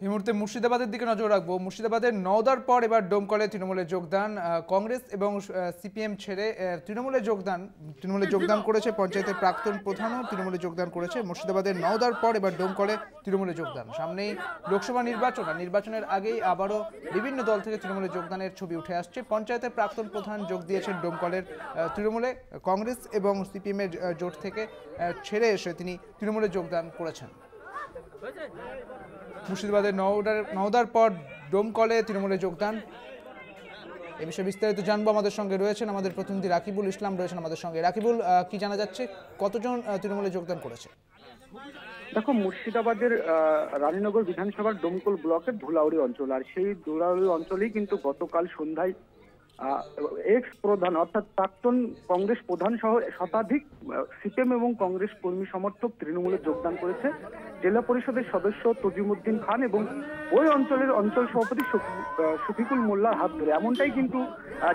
এই মুহূর্তে মুর্শিদাবাদের দিকে নজর রাখবো। মুর্শিদাবাদের নওদার পর এবার ডোমকলে তৃণমূলে যোগদান। কংগ্রেস এবং সিপিএম ছেড়ে তৃণমূলে যোগদান করেছে পঞ্চায়েতের প্রাক্তন প্রধানও তৃণমূলে যোগদান করেছে। মুর্শিদাবাদের নওদার পর এবার ডোমকলে তৃণমূলে যোগদান। সামনেই লোকসভা নির্বাচন, আর নির্বাচনের আগেই আবারও বিভিন্ন দল থেকে তৃণমূলে যোগদানের ছবি উঠে আসছে। পঞ্চায়েতের প্রাক্তন প্রধান যোগ দিয়েছেন ডোমকলের তৃণমূলে। কংগ্রেস এবং সিপিএমের জোট থেকে ছেড়ে এসে তিনি তৃণমূলে যোগদান করেছেন। মুর্শিদাবাদের নওদার পর ডোমকলে তৃণমূলে যোগদান। এ বিষয়ে বিস্তারিত জানবো। আমাদের সঙ্গে রয়েছেন আমাদের প্রতিনিধি রাকিবুল ইসলাম রয়েছেন আমাদের সঙ্গে। রাকিবুল, কি জানা যাচ্ছে, কতজন তৃণমূলে যোগদান করেছে? দেখো, মুর্শিদাবাদের রানীনগর বিধানসভার ডোমকল ব্লকের ধুলাউড়ি অঞ্চল, আর সেই ধুলাউড়ি অঞ্চলেই কিন্তু গতকাল সন্ধ্যায় এক্স প্রধান অর্থাৎ প্রাক্তন কংগ্রেস প্রধান সহ শতাধিক সিপিএম এবং কংগ্রেস কর্মী সমর্থক তৃণমূলে যোগদান করেছে। জেলা পরিষদের সদস্য তজিমউদ্দিন খান এবং ওই অঞ্চলের অঞ্চল সভাপতি শফিকুল মোল্লার হাত ধরে, এমনটাই কিন্তু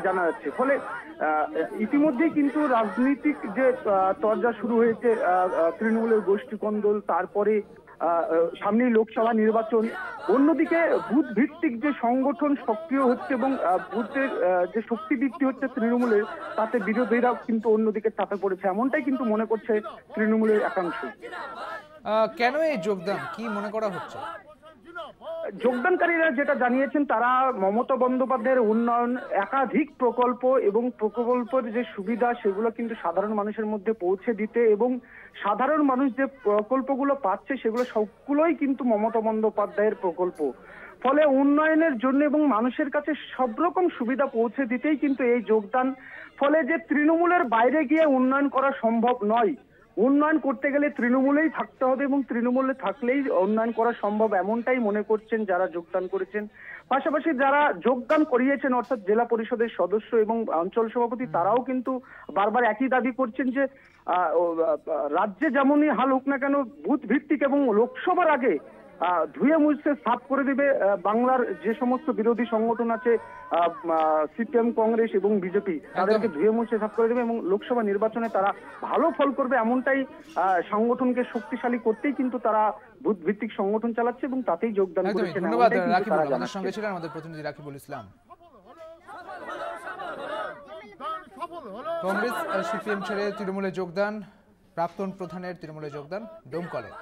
জানা যাচ্ছে। ফলে ইতিমধ্যেই কিন্তু রাজনৈতিক যে তরজা শুরু হয়েছে, তৃণমূলের গোষ্ঠী কন্দল, তারপরে সামনেই লোকসভা নির্বাচন, অন্যদিকে বুথ ভিত্তিক যে সংগঠন সক্রিয় হচ্ছে এবং বুথের যে শক্তি বৃদ্ধি হচ্ছে তৃণমূলের, তাতে বিরোধীরা কিন্তু অন্যদিকে চাপে পড়েছে, এমনটাই কিন্তু মনে করছে তৃণমূলের একাংশ। কেন এই যোগদান, কি মনে করা হচ্ছে? যোগদানকারীরা যেটা জানিয়েছেন, তারা মমতা বন্দ্যোপাধ্যায়ের উন্নয়ন, একাধিক প্রকল্প এবং প্রকল্পের যে সুবিধা সেগুলো কিন্তু সাধারণ মানুষের মধ্যে পৌঁছে দিতে, এবং সাধারণ মানুষ যে প্রকল্পগুলো পাচ্ছে সেগুলো সবগুলোই কিন্তু মমতা বন্দ্যোপাধ্যায়ের প্রকল্প। ফলে উন্নয়নের জন্য এবং মানুষের কাছে সব রকম সুবিধা পৌঁছে দিতেই কিন্তু এই যোগদান। ফলে যে তৃণমূলের বাইরে গিয়ে উন্নয়ন করা সম্ভব নয়, উন্নয়ন করতে গেলে তৃণমূলেই থাকতে হবে এবং তৃণমূলে থাকলেই উন্নয়ন করা সম্ভব, এমনটাই মনে করছেন যারা যোগদান করেছেন। পাশাপাশি যারা যোগদান করিয়েছেন অর্থাৎ জেলা পরিষদের সদস্য এবং অঞ্চল সভাপতি, তারাও কিন্তু বারবার একই দাবি করছেন যে রাজ্যে যেমনই হাল হোক না কেন, বুথ ভিত্তিক এবং লোকসভার আগে ধুয়ে মুছে সাফ করে দেবে বাংলার যে সমস্ত বিরোধী সংগঠন আছে, সিপিএম, কংগ্রেস এবং বিজেপি, তাদেরকে ধুয়ে মুছে সাফ করে দেবে এবং লোকসভা নির্বাচনে তারা ভালো ফল করবে, এমনটাই সংগঠনকে শক্তিশালী করতেই কিন্তু তারা বুথ ভিত্তিক সংগঠন চালাচ্ছে এবং তাতেই যোগদান করেছে। ধন্যবাদ রাকিবুল, আমাদের সঙ্গে ছিলেন আমাদের প্রতিনিধি রাকিবুল ইসলাম। কংগ্রেস সিপিএম ছেড়ে তৃণমূলে যোগদান, প্রাক্তন প্রধানের তৃণমূলে যোগদান ডোমকলে।